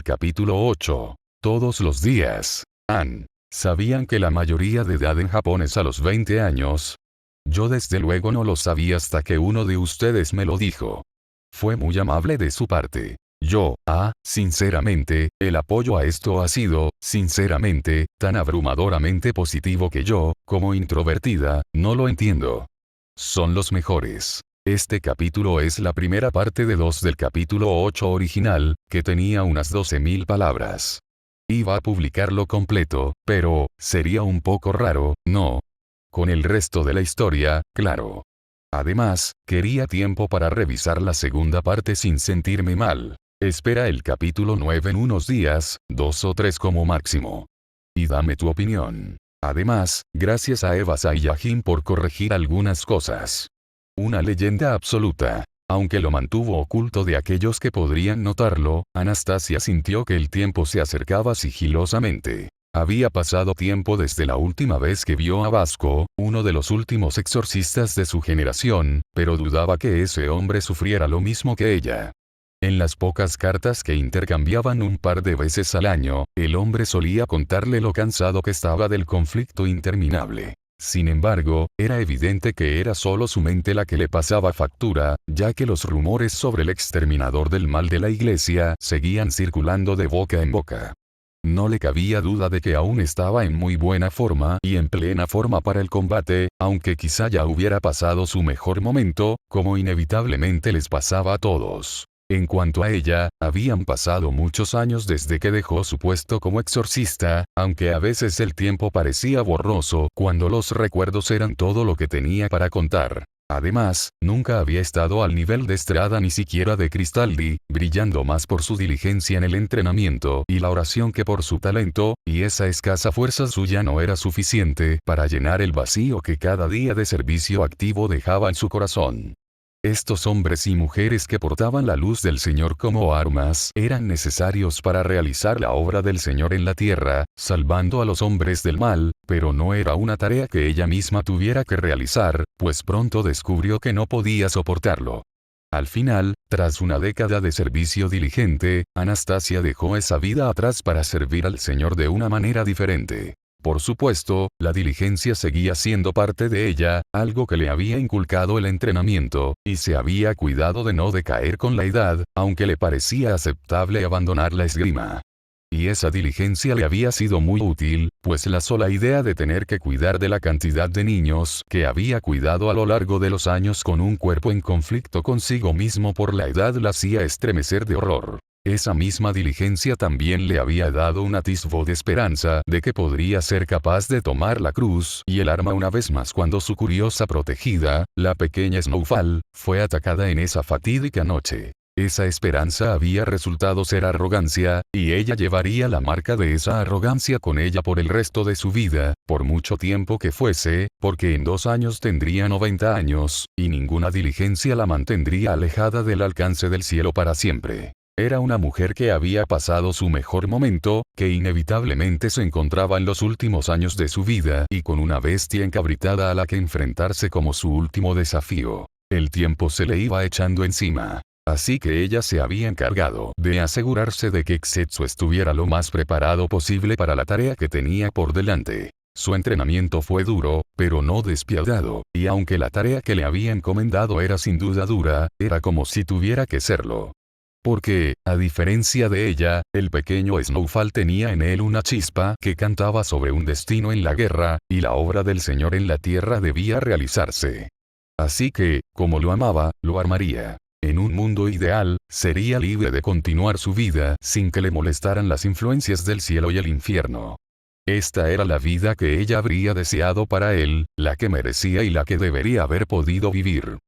Capítulo 8. Todos los días. ¿Sabían que la mayoría de edad en Japón es a los 20 años? Yo desde luego no lo sabía hasta que uno de ustedes me lo dijo. Fue muy amable de su parte. Sinceramente, el apoyo a esto ha sido, sinceramente, tan abrumadoramente positivo que yo, como introvertida, no lo entiendo. Son los mejores. Este capítulo es la primera parte de 2 del capítulo 8 original, que tenía unas 12.000 palabras. Iba a publicarlo completo, pero, sería un poco raro, ¿no? Con el resto de la historia, claro. Además, quería tiempo para revisar la segunda parte sin sentirme mal. Espera el capítulo 9 en unos días, 2 o 3 como máximo. Y dame tu opinión. Además, gracias a Eva Saiyajin por corregir algunas cosas. Una leyenda absoluta. Aunque lo mantuvo oculto de aquellos que podrían notarlo, Anastasia sintió que el tiempo se acercaba sigilosamente. Había pasado tiempo desde la última vez que vio a Vasco, uno de los últimos exorcistas de su generación, pero dudaba que ese hombre sufriera lo mismo que ella. En las pocas cartas que intercambiaban un par de veces al año, el hombre solía contarle lo cansado que estaba del conflicto interminable. Sin embargo, era evidente que era solo su mente la que le pasaba factura, ya que los rumores sobre el exterminador del mal de la iglesia seguían circulando de boca en boca. No le cabía duda de que aún estaba en muy buena forma y en plena forma para el combate, aunque quizá ya hubiera pasado su mejor momento, como inevitablemente les pasaba a todos. En cuanto a ella, habían pasado muchos años desde que dejó su puesto como exorcista, aunque a veces el tiempo parecía borroso cuando los recuerdos eran todo lo que tenía para contar. Además, nunca había estado al nivel de Estrada ni siquiera de Cristaldi, brillando más por su diligencia en el entrenamiento y la oración que por su talento, y esa escasa fuerza suya no era suficiente para llenar el vacío que cada día de servicio activo dejaba en su corazón. Estos hombres y mujeres que portaban la luz del Señor como armas eran necesarios para realizar la obra del Señor en la tierra, salvando a los hombres del mal, pero no era una tarea que ella misma tuviera que realizar, pues pronto descubrió que no podía soportarlo. Al final, tras una década de servicio diligente, Anastasia dejó esa vida atrás para servir al Señor de una manera diferente. Por supuesto, la diligencia seguía siendo parte de ella, algo que le había inculcado el entrenamiento, y se había cuidado de no decaer con la edad, aunque le parecía aceptable abandonar la esgrima. Y esa diligencia le había sido muy útil, pues la sola idea de tener que cuidar de la cantidad de niños que había cuidado a lo largo de los años con un cuerpo en conflicto consigo mismo por la edad la hacía estremecer de horror. Esa misma diligencia también le había dado un atisbo de esperanza de que podría ser capaz de tomar la cruz y el arma una vez más cuando su curiosa protegida, la pequeña Snowfall, fue atacada en esa fatídica noche. Esa esperanza había resultado ser arrogancia, y ella llevaría la marca de esa arrogancia con ella por el resto de su vida, por mucho tiempo que fuese, porque en 2 años tendría 90 años, y ninguna diligencia la mantendría alejada del alcance del cielo para siempre. Era una mujer que había pasado su mejor momento, que inevitablemente se encontraba en los últimos años de su vida y con una bestia encabritada a la que enfrentarse como su último desafío. El tiempo se le iba echando encima. Así que ella se había encargado de asegurarse de que Xetsu estuviera lo más preparado posible para la tarea que tenía por delante. Su entrenamiento fue duro, pero no despiadado, y aunque la tarea que le había encomendado era sin duda dura, era como si tuviera que serlo. Porque, a diferencia de ella, el pequeño Snowfall tenía en él una chispa que cantaba sobre un destino en la guerra, y la obra del Señor en la tierra debía realizarse. Así que, como lo amaba, lo armaría. En un mundo ideal, sería libre de continuar su vida sin que le molestaran las influencias del cielo y el infierno. Esta era la vida que ella habría deseado para él, la que merecía y la que debería haber podido vivir.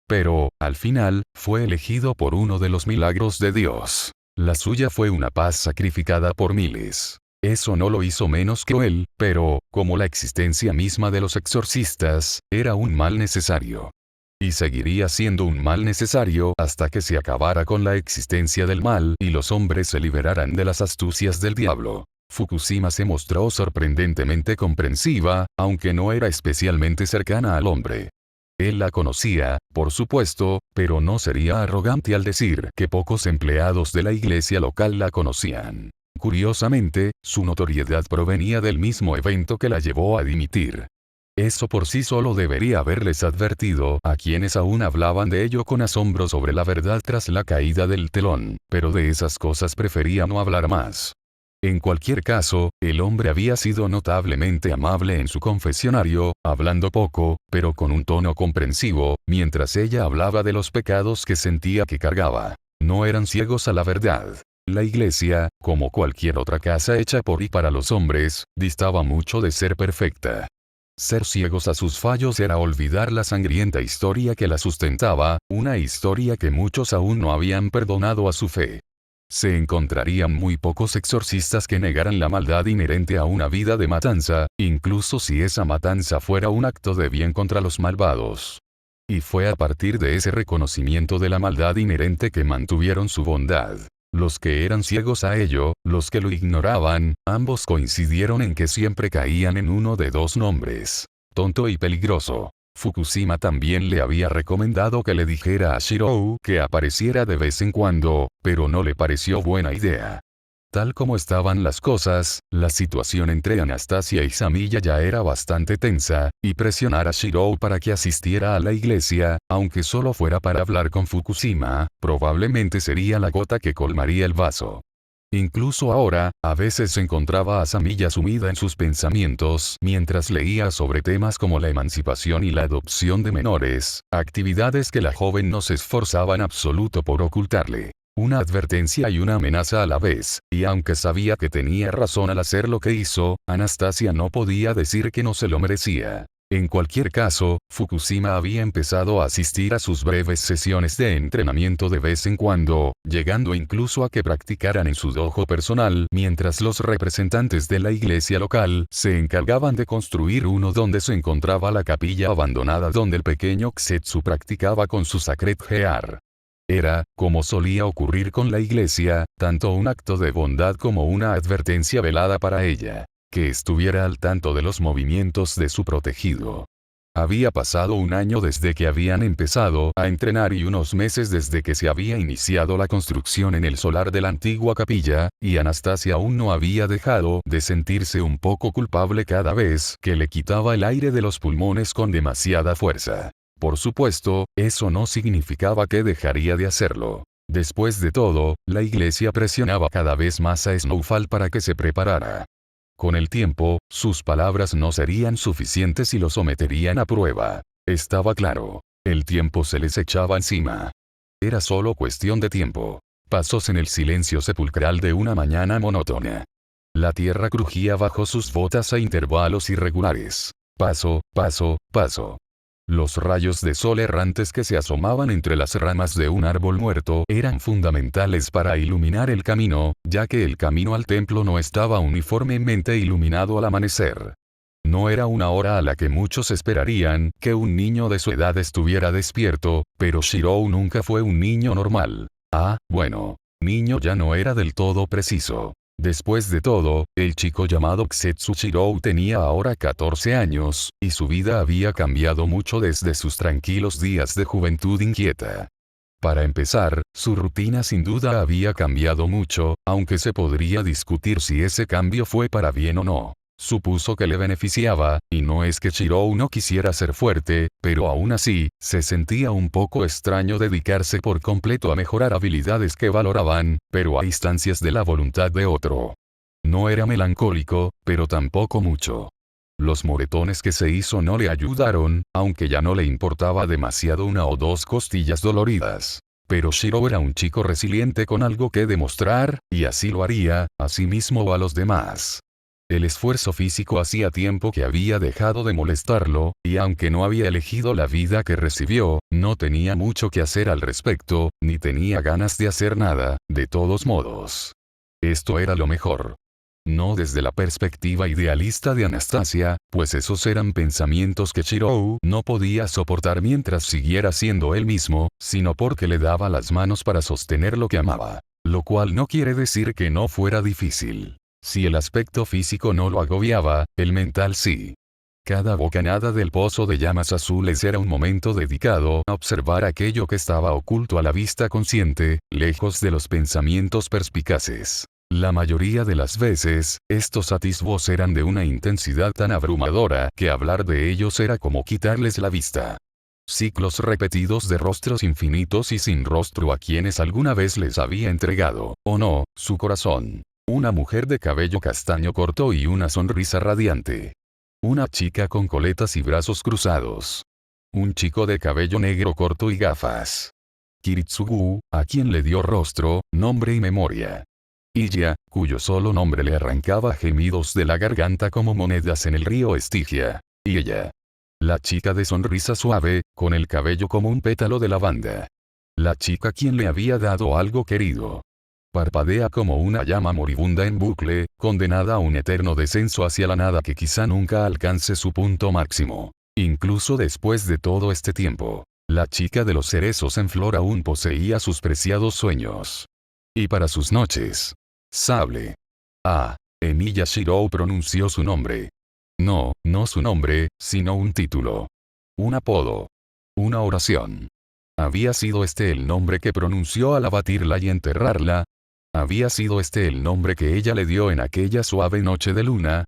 Pero, al final, fue elegido por uno de los milagros de Dios. La suya fue una paz sacrificada por miles. Eso no lo hizo menos cruel, pero, como la existencia misma de los exorcistas, era un mal necesario. Y seguiría siendo un mal necesario hasta que se acabara con la existencia del mal y los hombres se liberaran de las astucias del diablo. Fukushima se mostró sorprendentemente comprensiva, aunque no era especialmente cercana al hombre. Él la conocía, por supuesto, pero no sería arrogante al decir que pocos empleados de la iglesia local la conocían. Curiosamente, su notoriedad provenía del mismo evento que la llevó a dimitir. Eso por sí solo debería haberles advertido a quienes aún hablaban de ello con asombro sobre la verdad tras la caída del telón, pero de esas cosas prefería no hablar más. En cualquier caso, el hombre había sido notablemente amable en su confesionario, hablando poco, pero con un tono comprensivo, mientras ella hablaba de los pecados que sentía que cargaba. No eran ciegos a la verdad. La iglesia, como cualquier otra casa hecha por y para los hombres, distaba mucho de ser perfecta. Ser ciegos a sus fallos era olvidar la sangrienta historia que la sustentaba, una historia que muchos aún no habían perdonado a su fe. Se encontrarían muy pocos exorcistas que negaran la maldad inherente a una vida de matanza, incluso si esa matanza fuera un acto de bien contra los malvados. Y fue a partir de ese reconocimiento de la maldad inherente que mantuvieron su bondad. Los que eran ciegos a ello, los que lo ignoraban, ambos coincidieron en que siempre caían en uno de dos nombres: tonto y peligroso. Fukushima también le había recomendado que le dijera a Shirou que apareciera de vez en cuando, pero no le pareció buena idea. Tal como estaban las cosas, la situación entre Anastasia y Samiya ya era bastante tensa, y presionar a Shirou para que asistiera a la iglesia, aunque solo fuera para hablar con Fukushima, probablemente sería la gota que colmaría el vaso. Incluso ahora, a veces encontraba a Samiya sumida en sus pensamientos mientras leía sobre temas como la emancipación y la adopción de menores, actividades que la joven no se esforzaba en absoluto por ocultarle. Una advertencia y una amenaza a la vez, y aunque sabía que tenía razón al hacer lo que hizo, Anastasia no podía decir que no se lo merecía. En cualquier caso, Fukushima había empezado a asistir a sus breves sesiones de entrenamiento de vez en cuando, llegando incluso a que practicaran en su dojo personal, mientras los representantes de la iglesia local se encargaban de construir uno donde se encontraba la capilla abandonada donde el pequeño Ksetsu practicaba con su Sacred Gear. Era, como solía ocurrir con la iglesia, tanto un acto de bondad como una advertencia velada para ella, que estuviera al tanto de los movimientos de su protegido. Había pasado un año desde que habían empezado a entrenar y unos meses desde que se había iniciado la construcción en el solar de la antigua capilla, y Anastasia aún no había dejado de sentirse un poco culpable cada vez que le quitaba el aire de los pulmones con demasiada fuerza. Por supuesto, eso no significaba que dejaría de hacerlo. Después de todo, la iglesia presionaba cada vez más a Snowfall para que se preparara. Con el tiempo, sus palabras no serían suficientes y lo someterían a prueba. Estaba claro. El tiempo se les echaba encima. Era solo cuestión de tiempo. Pasos en el silencio sepulcral de una mañana monótona. La tierra crujía bajo sus botas a intervalos irregulares. Paso, paso, paso. Los rayos de sol errantes que se asomaban entre las ramas de un árbol muerto eran fundamentales para iluminar el camino, ya que el camino al templo no estaba uniformemente iluminado al amanecer. No era una hora a la que muchos esperarían que un niño de su edad estuviera despierto, pero Shirou nunca fue un niño normal. Ah, bueno, niño ya no era del todo preciso. Después de todo, el chico llamado Ksetsu Shirou tenía ahora 14 años, y su vida había cambiado mucho desde sus tranquilos días de juventud inquieta. Para empezar, su rutina sin duda había cambiado mucho, aunque se podría discutir si ese cambio fue para bien o no. Supuso que le beneficiaba, y no es que Shirou no quisiera ser fuerte, pero aún así, se sentía un poco extraño dedicarse por completo a mejorar habilidades que valoraban, pero a instancias de la voluntad de otro. No era melancólico, pero tampoco mucho. Los moretones que se hizo no le ayudaron, aunque ya no le importaba demasiado una o dos costillas doloridas. Pero Shirou era un chico resiliente con algo que demostrar, y así lo haría, a sí mismo o a los demás. El esfuerzo físico hacía tiempo que había dejado de molestarlo, y aunque no había elegido la vida que recibió, no tenía mucho que hacer al respecto, ni tenía ganas de hacer nada, de todos modos. Esto era lo mejor. No desde la perspectiva idealista de Anastasia, pues esos eran pensamientos que Shirou no podía soportar mientras siguiera siendo él mismo, sino porque le daba las manos para sostener lo que amaba. Lo cual no quiere decir que no fuera difícil. Si el aspecto físico no lo agobiaba, el mental sí. Cada bocanada del pozo de llamas azules era un momento dedicado a observar aquello que estaba oculto a la vista consciente, lejos de los pensamientos perspicaces. La mayoría de las veces, estos atisbos eran de una intensidad tan abrumadora que hablar de ellos era como quitarles la vista. Ciclos repetidos de rostros infinitos y sin rostro a quienes alguna vez les había entregado, o no, su corazón. Una mujer de cabello castaño corto y una sonrisa radiante. Una chica con coletas y brazos cruzados. Un chico de cabello negro corto y gafas. Kiritsugu, a quien le dio rostro, nombre y memoria. Iya, cuyo solo nombre le arrancaba gemidos de la garganta como monedas en el río Estigia. Y ella. La chica de sonrisa suave, con el cabello como un pétalo de lavanda. La chica quien le había dado algo querido. Parpadea como una llama moribunda en bucle, condenada a un eterno descenso hacia la nada que quizá nunca alcance su punto máximo. Incluso después de todo este tiempo, la chica de los cerezos en flor aún poseía sus preciados sueños. Y para sus noches. Sable. Emiya Shirou pronunció su nombre. No su nombre, sino un título. Un apodo. Una oración. ¿Había sido este el nombre que pronunció al abatirla y enterrarla? ¿Había sido este el nombre que ella le dio en aquella suave noche de luna?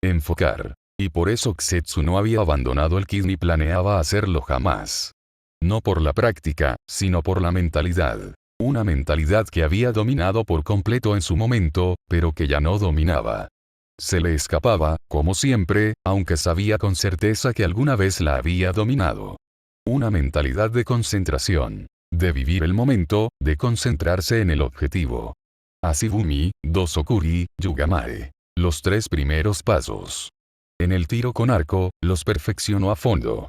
Enfocar. Y por eso Ksetsu no había abandonado el kid ni planeaba hacerlo jamás. No por la práctica, sino por la mentalidad. Una mentalidad que había dominado por completo en su momento, pero que ya no dominaba. Se le escapaba, como siempre, aunque sabía con certeza que alguna vez la había dominado. Una mentalidad de concentración. De vivir el momento, de concentrarse en el objetivo. Asibumi, Dosokuri, Yugamae. Los 3 primeros pasos. En el tiro con arco, los perfeccionó a fondo.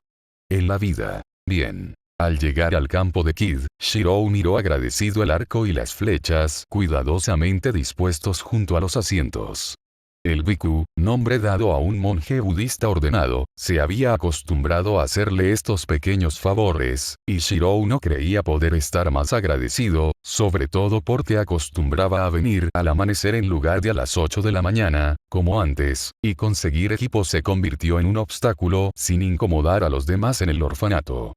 En la vida. Bien. Al llegar al campo de Kid, Shirou miró agradecido el arco y las flechas cuidadosamente dispuestos junto a los asientos. El bhikkhu, nombre dado a un monje budista ordenado, se había acostumbrado a hacerle estos pequeños favores, y Shirou no creía poder estar más agradecido, sobre todo porque acostumbraba a venir al amanecer en lugar de a las 8 de la mañana, como antes, y conseguir equipo se convirtió en un obstáculo sin incomodar a los demás en el orfanato.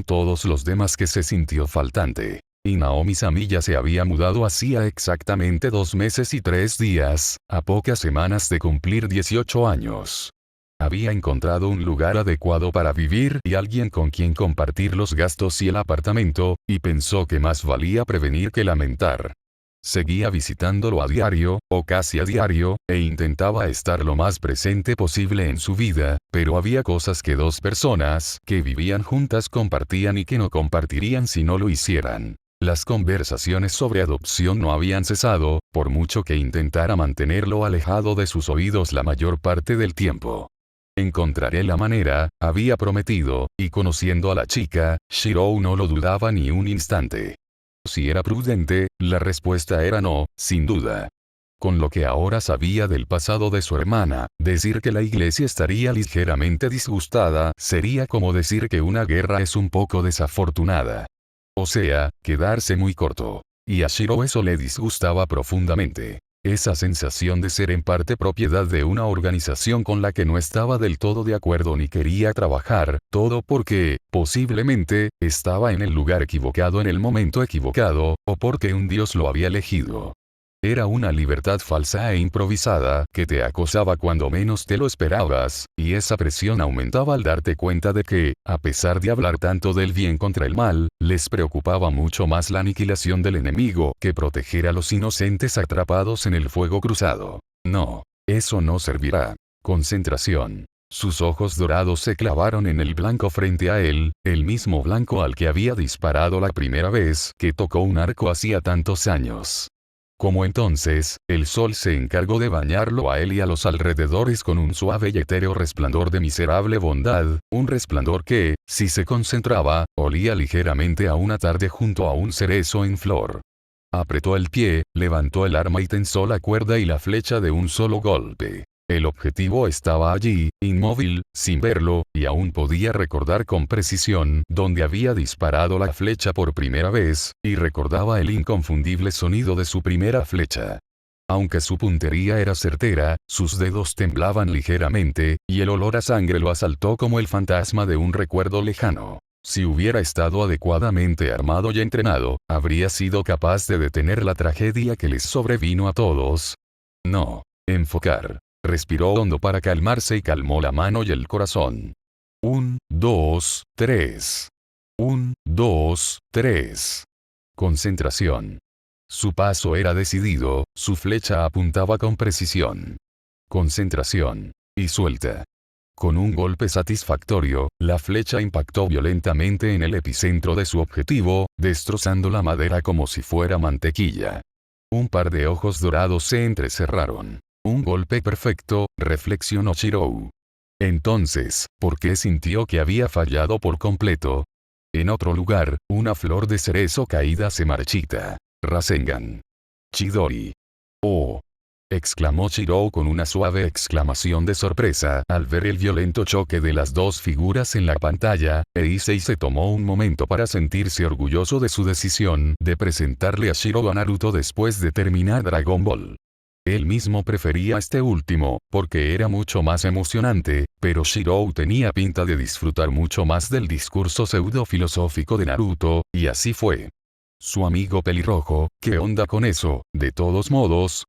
Todos los demás que se sintió faltante. Y Naomi Samilla se había mudado hacía exactamente 2 meses y 3 días, a pocas semanas de cumplir 18 años. Había encontrado un lugar adecuado para vivir y alguien con quien compartir los gastos y el apartamento, y pensó que más valía prevenir que lamentar. Seguía visitándolo a diario, o casi a diario, e intentaba estar lo más presente posible en su vida, pero había cosas que 2 personas que vivían juntas compartían y que no compartirían si no lo hicieran. Las conversaciones sobre adopción no habían cesado, por mucho que intentara mantenerlo alejado de sus oídos la mayor parte del tiempo. Encontraré la manera, había prometido, y conociendo a la chica, Shirou no lo dudaba ni un instante. Si era prudente, la respuesta era no, sin duda. Con lo que ahora sabía del pasado de su hermana, decir que la iglesia estaría ligeramente disgustada sería como decir que una guerra es un poco desafortunada. O sea, quedarse muy corto. Y a Shirou eso le disgustaba profundamente. Esa sensación de ser en parte propiedad de una organización con la que no estaba del todo de acuerdo ni quería trabajar, todo porque, posiblemente, estaba en el lugar equivocado en el momento equivocado, o porque un dios lo había elegido. Era una libertad falsa e improvisada que te acosaba cuando menos te lo esperabas, y esa presión aumentaba al darte cuenta de que, a pesar de hablar tanto del bien contra el mal, les preocupaba mucho más la aniquilación del enemigo que proteger a los inocentes atrapados en el fuego cruzado. No, eso no servirá. Concentración. Sus ojos dorados se clavaron en el blanco frente a él, el mismo blanco al que había disparado la primera vez que tocó un arco hacía tantos años. Como entonces, el sol se encargó de bañarlo a él y a los alrededores con un suave y etéreo resplandor de miserable bondad, un resplandor que, si se concentraba, olía ligeramente a una tarde junto a un cerezo en flor. Apretó el pie, levantó el arma y tensó la cuerda y la flecha de un solo golpe. El objetivo estaba allí, inmóvil, sin verlo, y aún podía recordar con precisión dónde había disparado la flecha por primera vez, y recordaba el inconfundible sonido de su primera flecha. Aunque su puntería era certera, sus dedos temblaban ligeramente, y el olor a sangre lo asaltó como el fantasma de un recuerdo lejano. Si hubiera estado adecuadamente armado y entrenado, habría sido capaz de detener la tragedia que les sobrevino a todos. No. Enfocar. Respiró hondo para calmarse y calmó la mano y el corazón. 1, 2, 3. 1, 2, 3. Concentración. Su paso era decidido, su flecha apuntaba con precisión. Concentración. Y suelta. Con un golpe satisfactorio, la flecha impactó violentamente en el epicentro de su objetivo, destrozando la madera como si fuera mantequilla. Un par de ojos dorados se entrecerraron. Un golpe perfecto, reflexionó Shirou. Entonces, ¿por qué sintió que había fallado por completo? En otro lugar, una flor de cerezo caída se marchita. Rasengan. Chidori. ¡Oh! Exclamó Shirou con una suave exclamación de sorpresa al ver el violento choque de las dos figuras en la pantalla, e Issei se tomó un momento para sentirse orgulloso de su decisión de presentarle a Shirou a Naruto después de terminar Dragon Ball. Él mismo prefería este último, porque era mucho más emocionante, pero Shirou tenía pinta de disfrutar mucho más del discurso pseudo-filosófico de Naruto, y así fue. Su amigo pelirrojo, ¿qué onda con eso? De todos modos,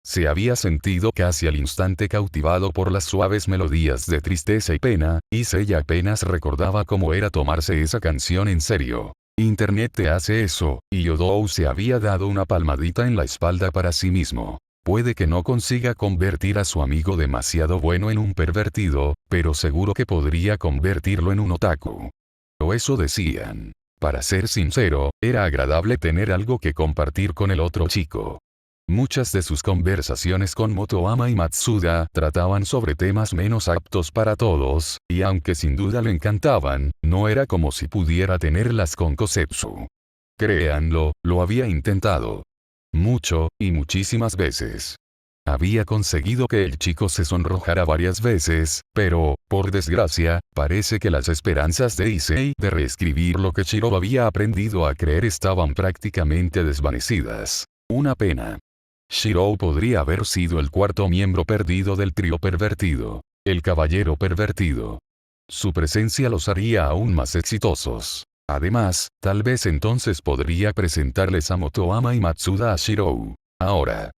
se había sentido casi al instante cautivado por las suaves melodías de tristeza y pena, y Issei apenas recordaba cómo era tomarse esa canción en serio. Internet te hace eso, y Yodou se había dado una palmadita en la espalda para sí mismo. Puede que no consiga convertir a su amigo demasiado bueno en un pervertido, pero seguro que podría convertirlo en un otaku. O eso decían. Para ser sincero, era agradable tener algo que compartir con el otro chico. Muchas de sus conversaciones con Motoama y Matsuda trataban sobre temas menos aptos para todos, y aunque sin duda le encantaban, no era como si pudiera tenerlas con Kosetsu. Créanlo, lo había intentado. Mucho, y muchísimas veces. Había conseguido que el chico se sonrojara varias veces, pero, por desgracia, parece que las esperanzas de Issei de reescribir lo que Shirou había aprendido a creer estaban prácticamente desvanecidas. Una pena. Shirou podría haber sido el cuarto miembro perdido del trío pervertido. El caballero pervertido. Su presencia los haría aún más exitosos. Además, tal vez entonces podría presentarles a Motoama y Matsuda a Shirou. Ahora.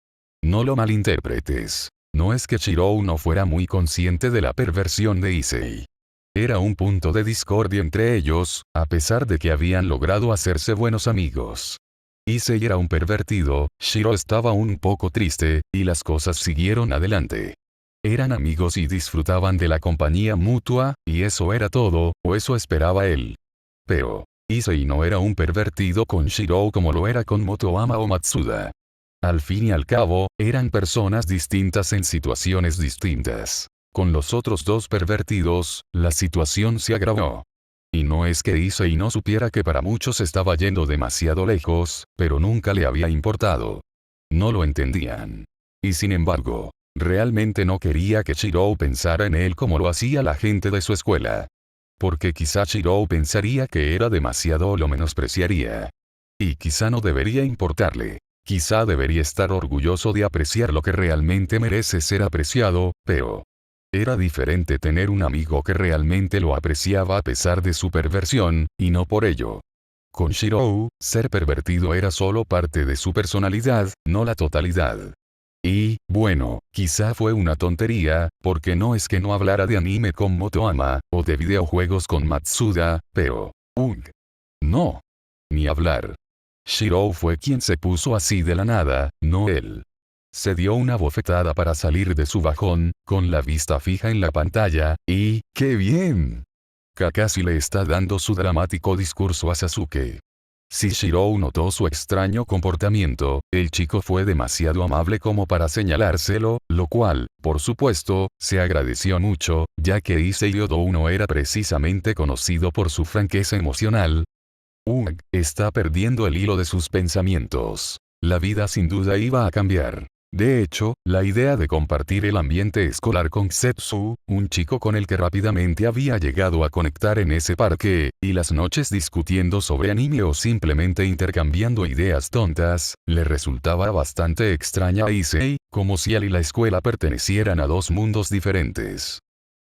No lo malinterpretes. No es que Shirou no fuera muy consciente de la perversión de Issei. Era un punto de discordia entre ellos, a pesar de que habían logrado hacerse buenos amigos. Issei era un pervertido, Shirou estaba un poco triste, y las cosas siguieron adelante. Eran amigos y disfrutaban de la compañía mutua, y eso era todo, o eso esperaba él. Pero, Issei no era un pervertido con Shirou como lo era con Motoama o Matsuda. Al fin y al cabo, eran personas distintas en situaciones distintas. Con los otros dos pervertidos, la situación se agravó. Y no es que Issei no supiera que para muchos estaba yendo demasiado lejos, pero nunca le había importado. No lo entendían. Y sin embargo, realmente no quería que Shirou pensara en él como lo hacía la gente de su escuela. Porque quizá Shirou pensaría que era demasiado o lo menospreciaría. Y quizá no debería importarle. Quizá debería estar orgulloso de apreciar lo que realmente merece ser apreciado, pero era diferente tener un amigo que realmente lo apreciaba a pesar de su perversión, y no por ello. Con Shirou, ser pervertido era solo parte de su personalidad, no la totalidad. Y, bueno, quizá fue una tontería, porque no es que no hablara de anime con Motoama, o de videojuegos con Matsuda, pero no. Ni hablar. Shirou fue quien se puso así de la nada, no él. Se dio una bofetada para salir de su bajón, con la vista fija en la pantalla, y ¡qué bien! Kakashi le está dando su dramático discurso a Sasuke. Si Shirou notó su extraño comportamiento, el chico fue demasiado amable como para señalárselo, lo cual, por supuesto, se agradeció mucho, ya que Issei Yodou no era precisamente conocido por su franqueza emocional. Está perdiendo el hilo de sus pensamientos. La vida sin duda iba a cambiar. De hecho, la idea de compartir el ambiente escolar con Setsu, un chico con el que rápidamente había llegado a conectar en ese parque, y las noches discutiendo sobre anime o simplemente intercambiando ideas tontas, le resultaba bastante extraña a Issei, como si él y la escuela pertenecieran a dos mundos diferentes.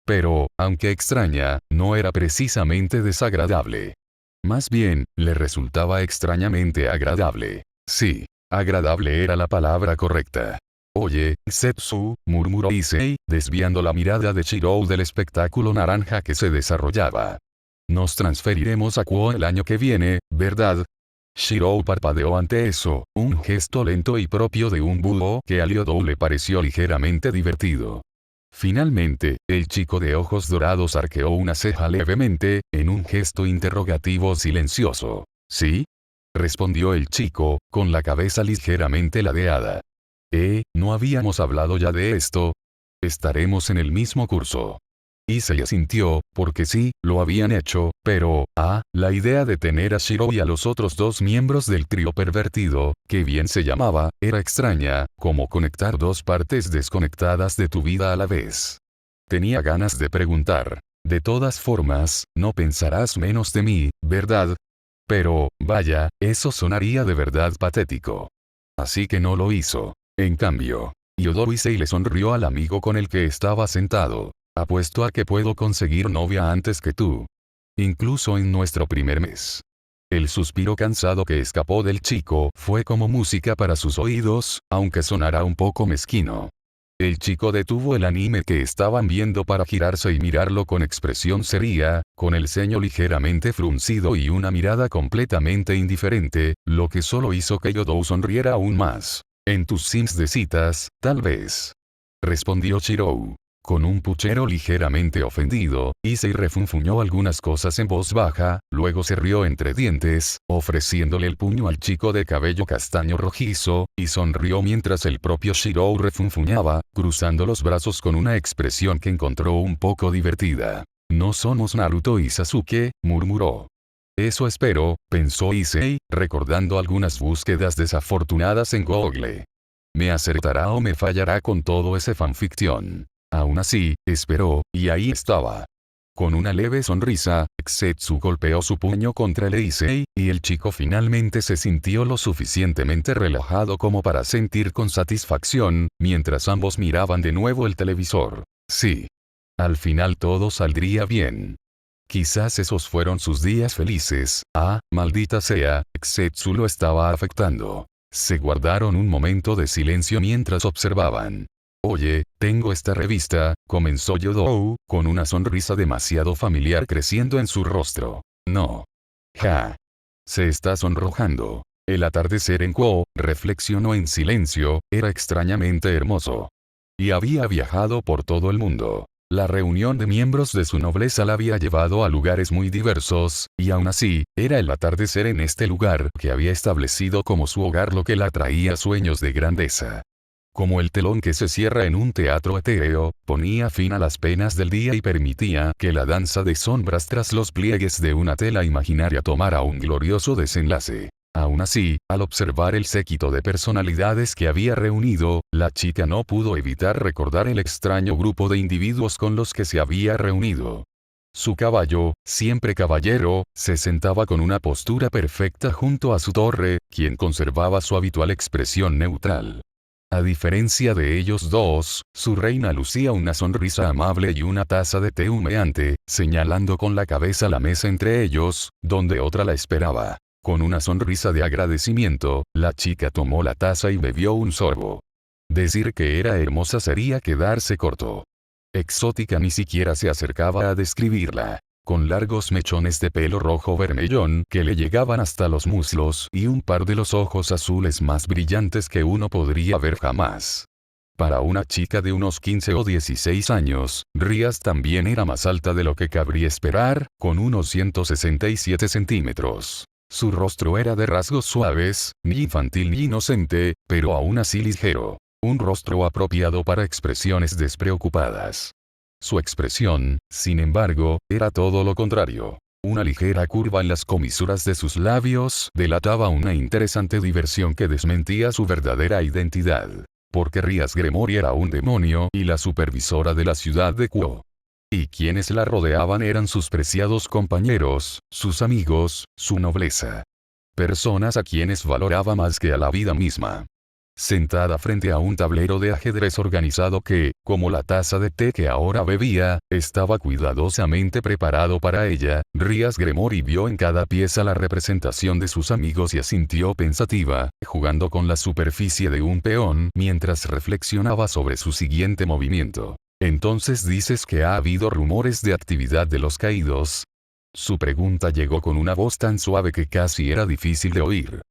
Pero, aunque extraña, no era precisamente desagradable. Más bien, le resultaba extrañamente agradable. Sí. Agradable era la palabra correcta. Oye, Setsu, murmuró Issei, desviando la mirada de Shirou del espectáculo naranja que se desarrollaba. Nos transferiremos a Kuo el año que viene, ¿verdad? Shirou parpadeó ante eso, un gesto lento y propio de un búho que a Ryodou le pareció ligeramente divertido. Finalmente, el chico de ojos dorados arqueó una ceja levemente, en un gesto interrogativo silencioso. ¿Sí? Respondió el chico, con la cabeza ligeramente ladeada. ¿No habíamos hablado ya de esto? Estaremos en el mismo curso. Issei asintió, porque sí, lo habían hecho, pero, la idea de tener a Shirou y a los otros dos miembros del trío pervertido, que bien se llamaba, era extraña, como conectar dos partes desconectadas de tu vida a la vez. Tenía ganas de preguntar. De todas formas, no pensarás menos de mí, ¿verdad? Pero, vaya, eso sonaría de verdad patético. Así que no lo hizo. En cambio, Ryodou Issei le sonrió al amigo con el que estaba sentado. Apuesto a que puedo conseguir novia antes que tú. Incluso en nuestro primer mes. El suspiro cansado que escapó del chico fue como música para sus oídos, aunque sonara un poco mezquino. El chico detuvo el anime que estaban viendo para girarse y mirarlo con expresión seria, con el ceño ligeramente fruncido y una mirada completamente indiferente, lo que solo hizo que Ryodou sonriera aún más. En tus sims de citas, tal vez. Respondió Shirou. Con un puchero ligeramente ofendido, Issei refunfuñó algunas cosas en voz baja, luego se rió entre dientes, ofreciéndole el puño al chico de cabello castaño rojizo, y sonrió mientras el propio Shirou refunfuñaba, cruzando los brazos con una expresión que encontró un poco divertida. No somos Naruto y Sasuke, murmuró. Eso espero, pensó Issei, recordando algunas búsquedas desafortunadas en Google. Me acertará o me fallará con todo ese fanfiction. Aún así, esperó, y ahí estaba. Con una leve sonrisa, Setsu golpeó su puño contra el Issei, y el chico finalmente se sintió lo suficientemente relajado como para sentir con satisfacción, mientras ambos miraban de nuevo el televisor. Sí. Al final todo saldría bien. Quizás esos fueron sus días felices. Maldita sea, Setsu lo estaba afectando. Se guardaron un momento de silencio mientras observaban. Oye, tengo esta revista, comenzó Ryodou, con una sonrisa demasiado familiar creciendo en su rostro. No. Ja. Se está sonrojando. El atardecer en Kuo, reflexionó en silencio, era extrañamente hermoso. Y había viajado por todo el mundo. La reunión de miembros de su nobleza la había llevado a lugares muy diversos, y aún así, era el atardecer en este lugar que había establecido como su hogar lo que la traía a sueños de grandeza. Como el telón que se cierra en un teatro etéreo, ponía fin a las penas del día y permitía que la danza de sombras tras los pliegues de una tela imaginaria tomara un glorioso desenlace. Aún así, al observar el séquito de personalidades que había reunido, la chica no pudo evitar recordar el extraño grupo de individuos con los que se había reunido. Su caballo, siempre caballero, se sentaba con una postura perfecta junto a su torre, quien conservaba su habitual expresión neutral. A diferencia de ellos dos, su reina lucía una sonrisa amable y una taza de té humeante, señalando con la cabeza la mesa entre ellos, donde otra la esperaba. Con una sonrisa de agradecimiento, la chica tomó la taza y bebió un sorbo. Decir que era hermosa sería quedarse corto. Exótica ni siquiera se acercaba a describirla. Con largos mechones de pelo rojo vermellón que le llegaban hasta los muslos y un par de los ojos azules más brillantes que uno podría ver jamás. Para una chica de unos 15 o 16 años, Rías también era más alta de lo que cabría esperar, con unos 167 centímetros. Su rostro era de rasgos suaves, ni infantil ni inocente, pero aún así ligero. Un rostro apropiado para expresiones despreocupadas. Su expresión, sin embargo, era todo lo contrario. Una ligera curva en las comisuras de sus labios delataba una interesante diversión que desmentía su verdadera identidad. porque Rías Gremory era un demonio y la supervisora de la ciudad de Quo. Y quienes la rodeaban eran sus preciados compañeros, sus amigos, su nobleza. Personas a quienes valoraba más que a la vida misma. Sentada frente a un tablero de ajedrez organizado que, como la taza de té que ahora bebía, estaba cuidadosamente preparado para ella, Rías Gremory vio en cada pieza la representación de sus amigos y asintió pensativa, jugando con la superficie de un peón mientras reflexionaba sobre su siguiente movimiento. «¿Entonces dices que ha habido rumores de actividad de los caídos?» Su pregunta llegó con una voz tan suave que casi era difícil de oír.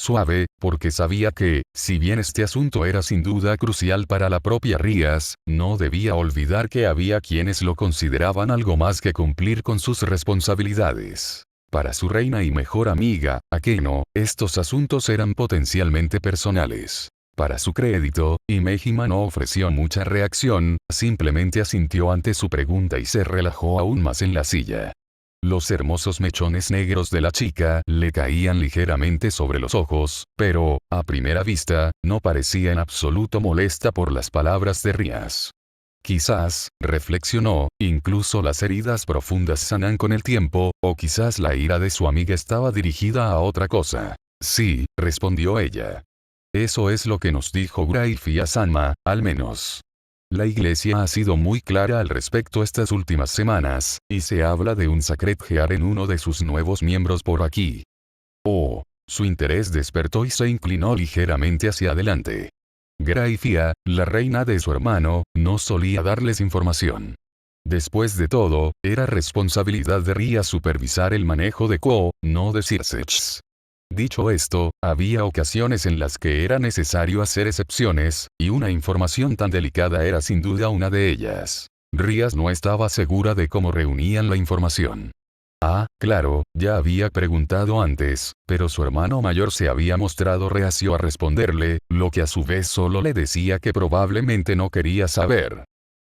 Suave, porque sabía que, si bien este asunto era sin duda crucial para la propia Rías, no debía olvidar que había quienes lo consideraban algo más que cumplir con sus responsabilidades. Para su reina y mejor amiga, Akeno, estos asuntos eran potencialmente personales. Para su crédito, Imejima no ofreció mucha reacción, simplemente asintió ante su pregunta y se relajó aún más en la silla. Los hermosos mechones negros de la chica le caían ligeramente sobre los ojos, pero, a primera vista, no parecía en absoluto molesta por las palabras de Rías. Quizás, reflexionó, incluso las heridas profundas sanan con el tiempo, o quizás la ira de su amiga estaba dirigida a otra cosa. Sí, respondió ella. Eso es lo que nos dijo Graifia-sama, al menos. La iglesia ha sido muy clara al respecto estas últimas semanas, y se habla de un Sacred Heart en uno de sus nuevos miembros por aquí. Oh, su interés despertó y se inclinó ligeramente hacia adelante. Graifia, la reina de su hermano, no solía darles información. Después de todo, era responsabilidad de Ría supervisar el manejo de Quo, no de Circex. Dicho esto, había ocasiones en las que era necesario hacer excepciones, y una información tan delicada era sin duda una de ellas. Rías no estaba segura de cómo reunían la información. Ah, claro, ya había preguntado antes, pero su hermano mayor se había mostrado reacio a responderle, lo que a su vez solo le decía que probablemente no quería saber.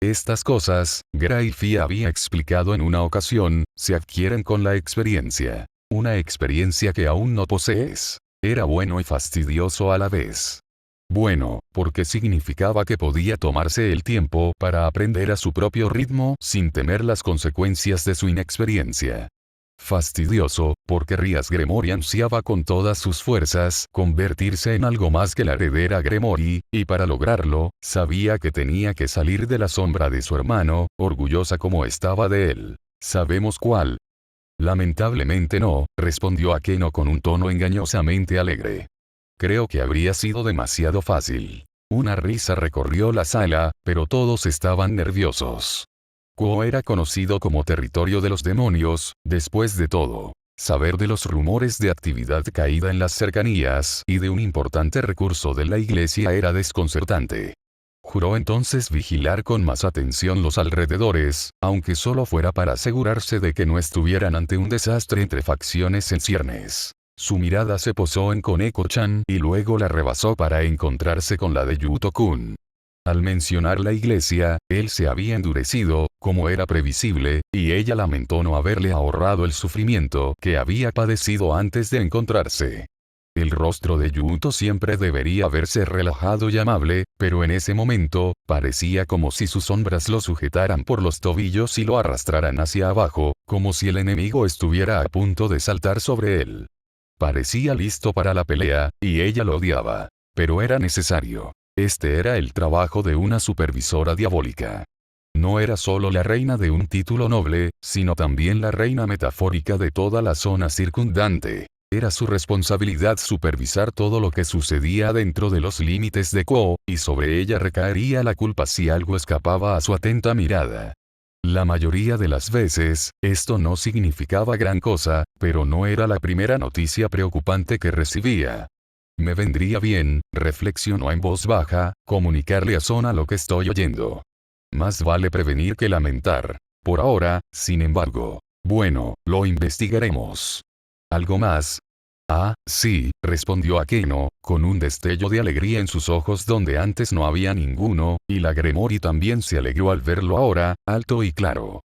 Estas cosas, Graifia había explicado en una ocasión, se adquieren con la experiencia. Una experiencia que aún no posees. Era bueno y fastidioso a la vez. Bueno, porque significaba que podía tomarse el tiempo para aprender a su propio ritmo sin temer las consecuencias de su inexperiencia. Fastidioso, porque Rías Gremory ansiaba con todas sus fuerzas convertirse en algo más que la heredera Gremory, y para lograrlo, sabía que tenía que salir de la sombra de su hermano, orgullosa como estaba de él. ¿Sabemos cuál? Lamentablemente no, respondió Akeno con un tono engañosamente alegre. Creo que habría sido demasiado fácil. Una risa recorrió la sala, pero todos estaban nerviosos. Quo era conocido como territorio de los demonios, después de todo. Saber de los rumores de actividad caída en las cercanías y de un importante recurso de la iglesia era desconcertante. Juró entonces vigilar con más atención los alrededores, aunque solo fuera para asegurarse de que no estuvieran ante un desastre entre facciones en ciernes. Su mirada se posó en Koneko-chan y luego la rebasó para encontrarse con la de Yuto-kun. Al mencionar la iglesia, él se había endurecido, como era previsible, y ella lamentó no haberle ahorrado el sufrimiento que había padecido antes de encontrarse. El rostro de Yuto siempre debería verse relajado y amable, pero en ese momento, parecía como si sus sombras lo sujetaran por los tobillos y lo arrastraran hacia abajo, como si el enemigo estuviera a punto de saltar sobre él. Parecía listo para la pelea, y ella lo odiaba. Pero era necesario. Este era el trabajo de una supervisora diabólica. No era solo la reina de un título noble, sino también la reina metafórica de toda la zona circundante. Era su responsabilidad supervisar todo lo que sucedía dentro de los límites de Quo, y sobre ella recaería la culpa si algo escapaba a su atenta mirada. La mayoría de las veces, esto no significaba gran cosa, pero no era la primera noticia preocupante que recibía. Me vendría bien, reflexionó en voz baja, comunicarle a Sona lo que estoy oyendo. Más vale prevenir que lamentar. Por ahora, sin embargo. Bueno, lo investigaremos. ¿Algo más? Ah, sí, respondió Akeno, con un destello de alegría en sus ojos donde antes no había ninguno, y la Gremory también se alegró al verlo ahora, alto y claro.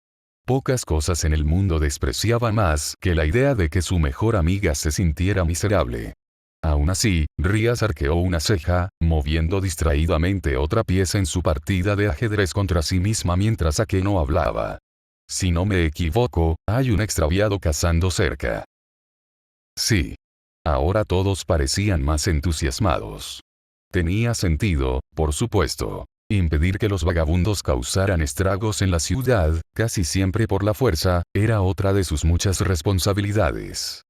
Pocas cosas en el mundo despreciaba más que la idea de que su mejor amiga se sintiera miserable. Aún así, Rías arqueó una ceja, moviendo distraídamente otra pieza en su partida de ajedrez contra sí misma mientras Akeno hablaba. Si no me equivoco, hay un extraviado cazando cerca. Sí. Ahora todos parecían más entusiasmados. Tenía sentido, por supuesto. Impedir que los vagabundos causaran estragos en la ciudad, casi siempre por la fuerza, era otra de sus muchas responsabilidades.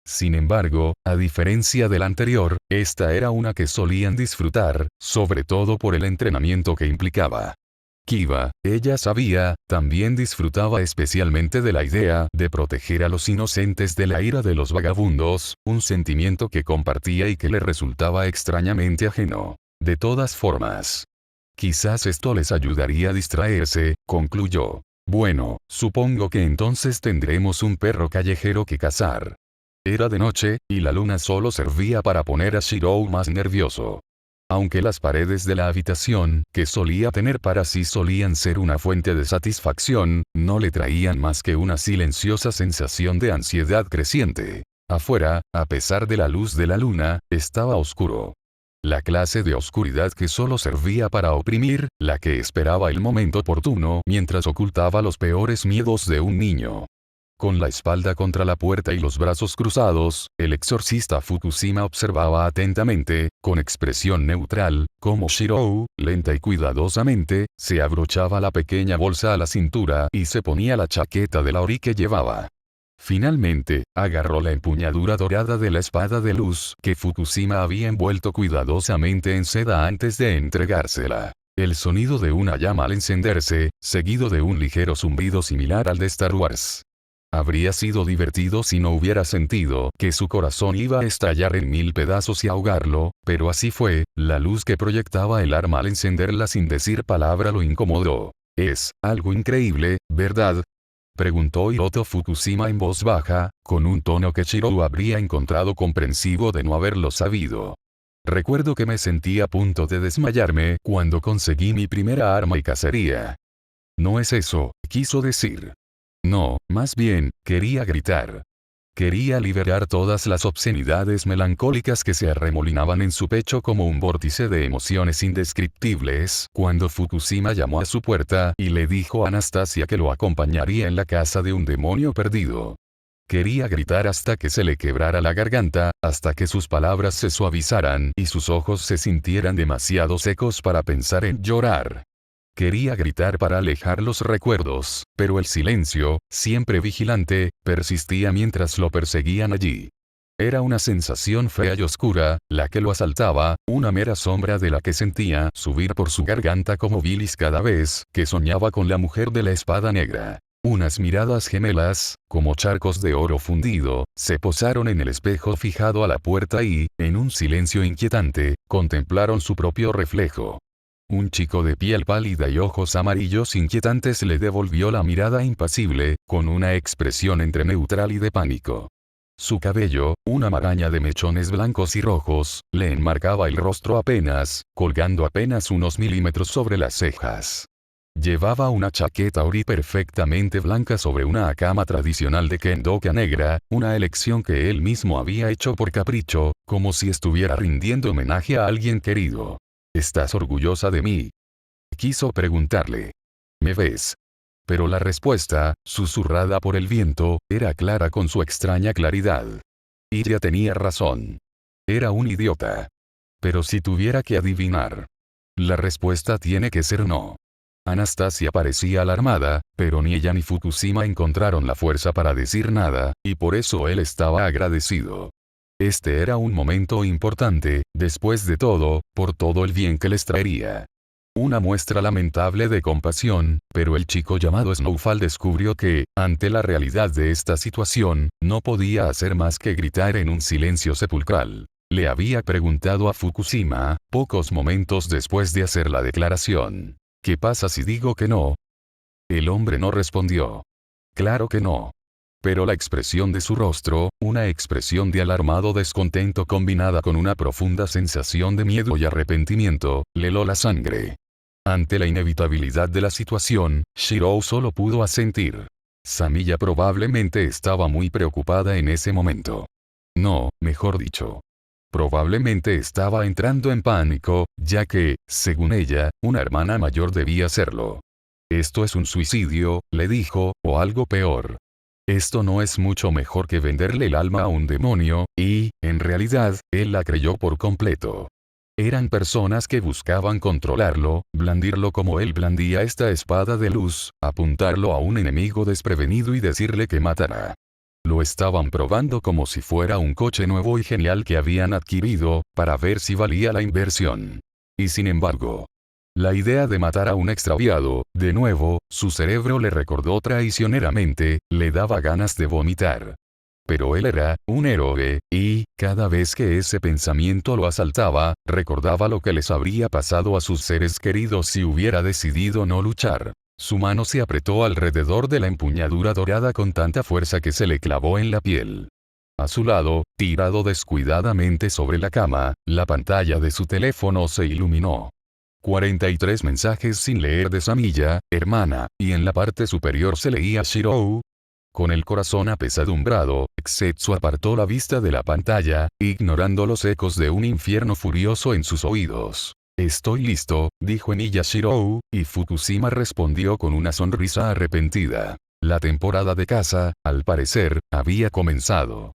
Sin embargo, a diferencia de la anterior, esta era una que solían disfrutar, sobre todo por el entrenamiento que implicaba. Kiba, ella sabía, también disfrutaba especialmente de la idea de proteger a los inocentes de la ira de los vagabundos, un sentimiento que compartía y que le resultaba extrañamente ajeno. De todas formas, quizás esto les ayudaría a distraerse, concluyó. Bueno, supongo que entonces tendremos un perro callejero que cazar. Era de noche, y la luna solo servía para poner a Shirou más nervioso. Aunque las paredes de la habitación, que solía tener para sí solían ser una fuente de satisfacción, no le traían más que una silenciosa sensación de ansiedad creciente. Afuera, a pesar de la luz de la luna, estaba oscuro. La clase de oscuridad que solo servía para oprimir, la que esperaba el momento oportuno mientras ocultaba los peores miedos de un niño. Con la espalda contra la puerta y los brazos cruzados, el exorcista Fukushima observaba atentamente, con expresión neutral, cómo Shirou, lenta y cuidadosamente, se abrochaba la pequeña bolsa a la cintura y se ponía la chaqueta de la ori que llevaba. Finalmente, agarró la empuñadura dorada de la espada de luz que Fukushima había envuelto cuidadosamente en seda antes de entregársela. El sonido de una llama al encenderse, seguido de un ligero zumbido similar al de Star Wars. Habría sido divertido si no hubiera sentido que su corazón iba a estallar en 1000 pedazos y ahogarlo, pero así fue, la luz que proyectaba el arma al encenderla sin decir palabra lo incomodó. Es algo increíble, ¿verdad? Preguntó Hiroto Fukushima en voz baja, con un tono que Shirou habría encontrado comprensivo de no haberlo sabido. Recuerdo que me sentí a punto de desmayarme cuando conseguí mi primera arma y cacería. No es eso, quiso decir. No, más bien, quería gritar. Quería liberar todas las obscenidades melancólicas que se arremolinaban en su pecho como un vórtice de emociones indescriptibles, cuando Fukushima llamó a su puerta y le dijo a Anastasia que lo acompañaría en la casa de un demonio perdido. Quería gritar hasta que se le quebrara la garganta, hasta que sus palabras se suavizaran y sus ojos se sintieran demasiado secos para pensar en llorar. Quería gritar para alejar los recuerdos, pero el silencio, siempre vigilante, persistía mientras lo perseguían allí. Era una sensación fea y oscura, la que lo asaltaba, una mera sombra de la que sentía subir por su garganta como bilis cada vez que soñaba con la mujer de la espada negra. Unas miradas gemelas, como charcos de oro fundido, se posaron en el espejo fijado a la puerta y, en un silencio inquietante, contemplaron su propio reflejo. Un chico de piel pálida y ojos amarillos inquietantes le devolvió la mirada impasible, con una expresión entre neutral y de pánico. Su cabello, una maraña de mechones blancos y rojos, le enmarcaba el rostro apenas, colgando apenas unos milímetros sobre las cejas. Llevaba una chaqueta ori perfectamente blanca sobre una hakama tradicional de Kendoka negra, una elección que él mismo había hecho por capricho, como si estuviera rindiendo homenaje a alguien querido. ¿Estás orgullosa de mí? Quiso preguntarle. ¿Me ves? Pero la respuesta, susurrada por el viento, era clara con su extraña claridad. Ella tenía razón. Era un idiota. Pero si tuviera que adivinar. La respuesta tiene que ser no. Anastasia parecía alarmada, pero ni ella ni Fukushima encontraron la fuerza para decir nada, y por eso él estaba agradecido. Este era un momento importante, después de todo, por todo el bien que les traería. Una muestra lamentable de compasión, pero el chico llamado Snowfall descubrió que, ante la realidad de esta situación, no podía hacer más que gritar en un silencio sepulcral. Le había preguntado a Fukushima, pocos momentos después de hacer la declaración. ¿Qué pasa si digo que no? El hombre no respondió. Claro que no. Pero la expresión de su rostro, una expresión de alarmado descontento combinada con una profunda sensación de miedo y arrepentimiento, le heló la sangre. Ante la inevitabilidad de la situación, Shirou solo pudo asentir. Samiya probablemente estaba muy preocupada en ese momento. No, mejor dicho. Probablemente estaba entrando en pánico, ya que, según ella, una hermana mayor debía hacerlo. Esto es un suicidio, le dijo, o algo peor. Esto no es mucho mejor que venderle el alma a un demonio, y, en realidad, él la creyó por completo. Eran personas que buscaban controlarlo, blandirlo como él blandía esta espada de luz, apuntarlo a un enemigo desprevenido y decirle que matara. Lo estaban probando como si fuera un coche nuevo y genial que habían adquirido, para ver si valía la inversión. Y sin embargo, la idea de matar a un extraviado, de nuevo, su cerebro le recordó traicioneramente, le daba ganas de vomitar. Pero él era un héroe, y, cada vez que ese pensamiento lo asaltaba, recordaba lo que les habría pasado a sus seres queridos si hubiera decidido no luchar. Su mano se apretó alrededor de la empuñadura dorada con tanta fuerza que se le clavó en la piel. A su lado, tirado descuidadamente sobre la cama, la pantalla de su teléfono se iluminó. 43 mensajes sin leer de Samilla, hermana, y en la parte superior se leía Shirou. Con el corazón apesadumbrado, Zetsu apartó la vista de la pantalla, ignorando los ecos de un infierno furioso en sus oídos. Estoy listo, dijo Eniya Shirou, y Fukushima respondió con una sonrisa arrepentida. La temporada de caza, al parecer, había comenzado.